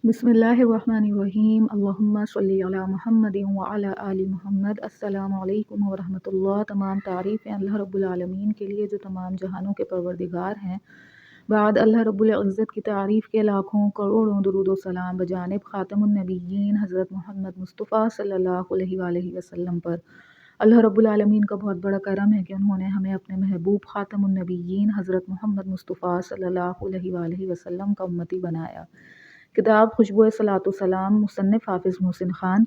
बिस्मिल्लाहिर्रहमानिर्रहीम अल्लाहुम्मा सल्ली अला मुहम्मदिन व अला आलि मुहम्मद। अस्सलामु अलैकुम व रहमतुल्लाह। तमाम तारीफ़ें अल्लाह रब्बुल आलमीन के लिए जो तमाम जहानों के परवरदिगार हैं। बाद अल्लाह रब्बुल इज़्ज़त की तारीफ़ के लाखों करोड़ों दुरूद व सलाम बजानिब ख़ातमुन नबिय्यीन हज़रत मोहम्मद मुस्तफ़ा सल्लल्लाहु अलैहि वसल्लम पर। अल्लाह रब्बुल आलमीन का बहुत बड़ा करम है कि उन्होंने हमें अपने महबूब ख़ातमुन नबिय्यीन हज़रत मोहम्मद मुस्तफ़ा सल्लल्लाहु अलैहि वसल्लम का उम्मती बनाया। किताब खुशबू सलातो सलाम मुसन्निफ़ हाफ़िज़ मोहसिन ख़ान।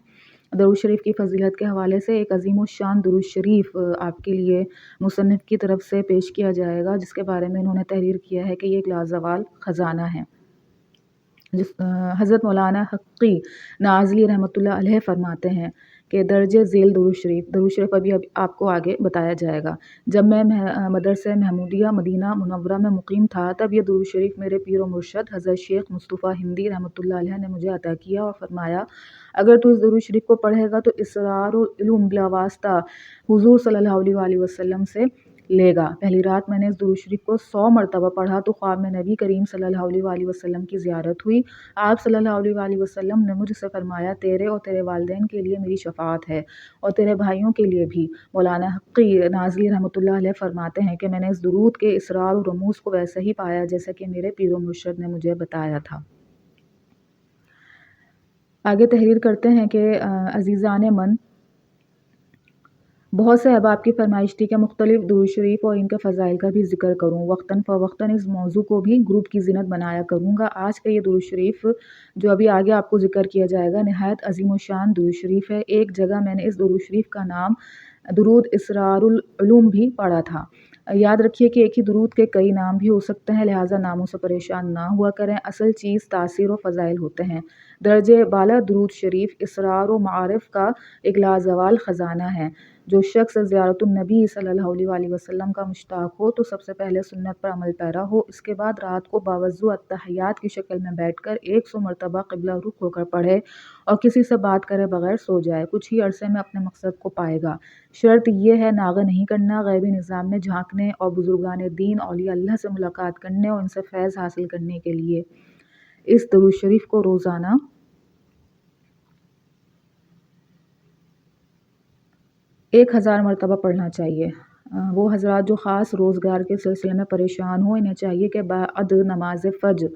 दरूद शरीफ की फ़जीलत के हवाले से एक अज़ीम शान दरूद शरीफ आपके लिए मुसन्निफ़ की तरफ से पेश किया जाएगा, जिसके बारे में इन्होंने तहरीर किया है कि ये एक लाज़वाल ख़जाना है। हज़रत मौलाना हक़ी नाज़ली रहमतुल्लाह अलैह फरमाते हैं कि दर्जे ज़ेल दरूद शरीफ अभी आपको आगे बताया जाएगा। जब मैं मदरसे महमूदिया मदीना मुनव्वरा में मुक़ीम था, तब ये दरूद शरीफ मेरे पीर व मुर्शद हज़रत शेख मुस्तफ़ा हिंदी रहमतुल्लाह अलैह ने मुझे अता किया और फरमाया, अगर तू इस दरूद शरीफ को पढ़ेगा तो इसरारुल उलूम बिला वास्ता हुज़ूर सल्लल्लाहु अलैहि वसल्लम से लेगा। पहली रात मैंने इस दुरूद शरीफ को 100 मरतबा पढ़ा तो ख्वाब में नबी करीम सल्लल्लाहु अलैहि वसल्लम की ज़ियारत हुई। आप सल्लल्लाहु अलैहि वसल्लम ने मुझसे फरमाया, तेरे और तेरे वालिदैन के लिए मेरी शफ़ाअत है और तेरे भाइयों के लिए भी। मौलाना हक़ी नाज़ली रहमतुल्लाह अलैह फरमाते हैं कि मैंने इस दुरूद के इसरार और रमूज़ को वैसे ही पाया जैसा कि मेरे पीर व मुर्शद ने मुझे बताया था। आगे तहरीर करते हैं कि अज़ीज़ान मन, बहुत से अहबाब की फरमाइश थी कि मुख्तलिफ दुरूद शरीफ और इनके फ़ज़ाइल का भी ज़िक्र करूँ। वक्तन फ़वक्तन इस मौजू को भी ग्रुप की ज़िनत बनाया करूँगा। आज का ये दुरूद शरीफ जो अभी आगे आपको ज़िक्र किया जाएगा, नहायत अज़ीम शान दुरूद शरीफ है। एक जगह मैंने इस दुरूद शरीफ का नाम दुरूद इसरारुल उलूम भी पढ़ा था। याद रखिए कि एक ही दुरूद के कई नाम भी हो सकते हैं, लिहाजा नामों से परेशान ना हुआ करें। असल चीज़ तासीर व फ़ज़ाइल होते हैं। दर्जे बाला दुरूद शरीफ इसरार व मारिफ़ का एक लाज़वाल ख़जाना है। जो शख्स ज़ियारतुन नबी सल्लल्लाहु अलैहि वसल्लम का मुश्ताक हो तो सबसे पहले सुन्नत पर अमल पैरा हो। इसके बाद रात को बावज़ू अत्तहियात की शक्ल में बैठकर 100 मरतबा क़िबला रुख होकर पढ़े और किसी से बात करे बगैर सो जाए। कुछ ही अरसे में अपने मकसद को पाएगा। शर्त यह है नागा नहीं करना, गैबी निज़ाम में झांकने और बुजुर्गान दीन औलिया अल्लाह से मुलाकात करने और इनसे फैज़ हासिल करने के लिए इस दुरूद शरीफ को रोज़ाना 1000 मरतबा पढ़ना चाहिए। वो हज़रात जो ख़ास रोज़गार के सिलसिले में परेशान हो, इन्हें चाहिए कि बाद नमाज फ़ज्र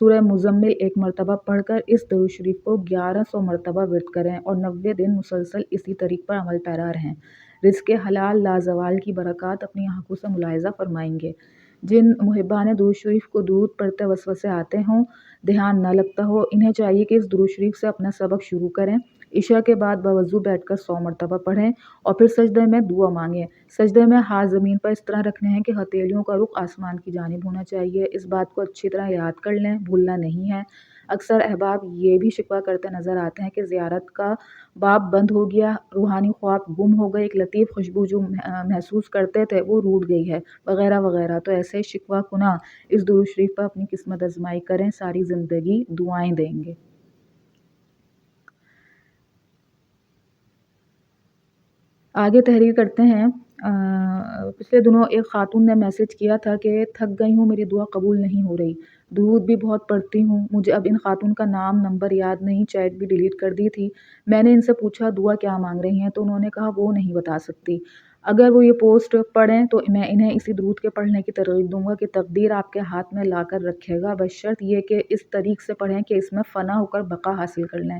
सूरह मुज़म्मिल 1 मरतबा पढ़कर इस दुरूद शरीफ को 1100 मरतबा विर्द करें और 90 दिन मुसलसल इसी तरीक़ पर अमल पैरा रहें। रिज़्क़ हलाल लाज़वाल की बरक़ात अपनी आँखों से मुलाहिज़ा फ़रमाएंगे। जिन मुहिब्बान दुरूद शरीफ को दुरूद पढ़ते वसवसे आते हों, ध्यान न लगता हो, इन्हें चाहिए कि इस दुरूद शरीफ से अपना सबक शुरू करें। इशा के बाद बावज़ू बैठकर 100 मरतबा पढ़ें और फिर सजदे में दुआ मांगें। सजदे में हाथ ज़मीन पर इस तरह रखने हैं कि हथेलियों का रुख आसमान की जानिब होना चाहिए। इस बात को अच्छी तरह याद कर लें, भूलना नहीं है। अक्सर अहबाब ये भी शिकवा करते नज़र आते हैं कि ज़ियारत का बाब बंद हो गया, रूहानी ख्वाब गुम हो गए, एक लतीफ़ खुशबू जो महसूस करते थे वो रूठ गई है, वगैरह वगैरह। तो ऐसे शिकवा कुना इस दुरूद शरीफ पर अपनी किस्मत आज़माई करें, सारी ज़िंदगी दुआएं देंगे। आगे तहरीर करते हैं। पिछले दिनों एक ख़ातून ने मैसेज किया था कि थक गई हूँ, मेरी दुआ कबूल नहीं हो रही, दुरूद भी बहुत पढ़ती हूँ। मुझे अब इन ख़ातून का नाम नंबर याद नहीं, चैट भी डिलीट कर दी थी। मैंने इनसे पूछा दुआ क्या मांग रही हैं, तो उन्होंने कहा वो नहीं बता सकती। अगर वो ये पोस्ट पढ़ें तो मैं इन्हें इसी दुरूद के पढ़ने की तरग़ीब दूँगा कि तकदीर आपके हाथ में ला कर रखेगा, बशर्त ये कि इस तरीक़ से पढ़ें कि इसमें फ़ना होकर बक़ा हासिल कर लें।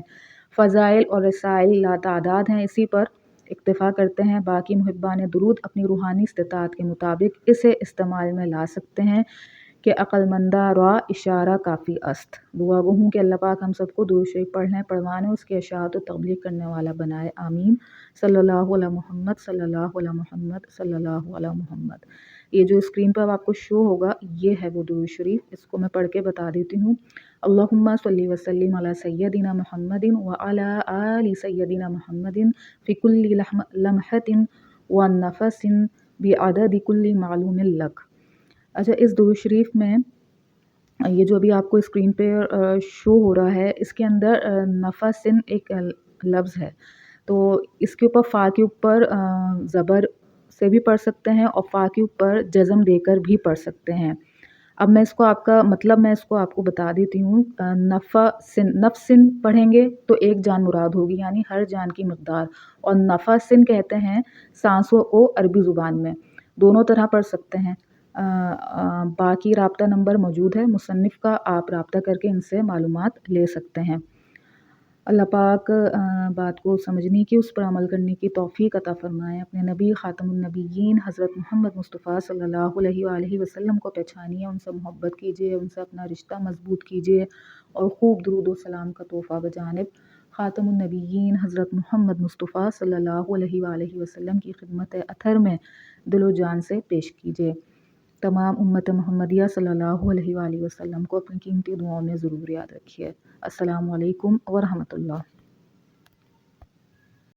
फ़ज़ाइल और रसाइल लातादाद हैं, इसी पर इक्तिफ़ा करते हैं। बाकी मुहिब्बान दुरूद अपनी रूहानी इस्तिताअत के मुताबिक इसे इस्तेमाल में ला सकते हैं कि अक़लमंदा रा इशारा काफ़ी अस्त। दुआ गो हूँ कि अल्लाह पाक हम सबको दुरूद शरीफ पढ़ने, पढ़वाने, उसकी अशाअत व तबलीग करने वाला बनाए। आमीन। सल्लल्लाहु अला मुहम्मद सल्लल्लाहु अला मुहम्मद सल्लल्लाहु अला मुहम्मद। ये जो स्क्रीन पर अब आपको शो होगा, ये है वो दुरूद शरीफ। इसको मैं पढ़ के बता देती हूँ। अल्लाहुम्मा सल्ली व सल्लिम अला सय्यदिना मुहम्मदिन व अला आलि सय्यदिना मुहम्मदिन फ़ी कुल्लि लम्हतिन व नफ़सिन बिअददि कुल्लि मालूमिन लक। अच्छा, इस दुरूद शरीफ में ये जो अभी आपको स्क्रीन पे शो हो रहा है, इसके अंदर नफ़सिन एक लफ्ज़ है, तो इसके ऊपर फ़ा के ऊपर ज़बर से भी पढ़ सकते हैं और फ़ा के ऊपर जज़म देकर भी पढ़ सकते हैं। اب میں اس کو آپ کا مطلب میں اس کو آپ کو بتا دیتی ہوں۔ نفسن نفسن پڑھیں گے تو ایک جان مراد ہوگی، یعنی ہر جان کی مقدار، اور نفسن کہتے ہیں سانسوں کو عربی زبان میں، دونوں طرح پڑھ سکتے ہیں۔ باقی رابطہ نمبر موجود ہے مصنف کا، آپ رابطہ کر کے ان سے معلومات لے سکتے ہیں۔ اللہ پاک بات کو سمجھنے کی، اس پر عمل کرنے کی توفیق عطا فرمائے۔ اپنے نبی خاتم النبیین حضرت محمد مصطفیٰ صلی اللہ علیہ وآلہ وسلم کو پہچانیے، ان سے محبت کیجیے، ان سے اپنا رشتہ مضبوط کیجیے، اور خوب درود و سلام کا تحفہ بجانب خاتم النبیین حضرت محمد مصطفیٰ صلی اللہ علیہ وآلہ وسلم کی خدمت اطہر میں دل و جان سے پیش کیجیے۔ تمام امت محمدیہ صلی اللہ علیہ وآلہ وسلم کو اپنی قیمتی دعاؤں میں ضرور یاد رکھیے۔ السلام علیکم ورحمۃ اللہ۔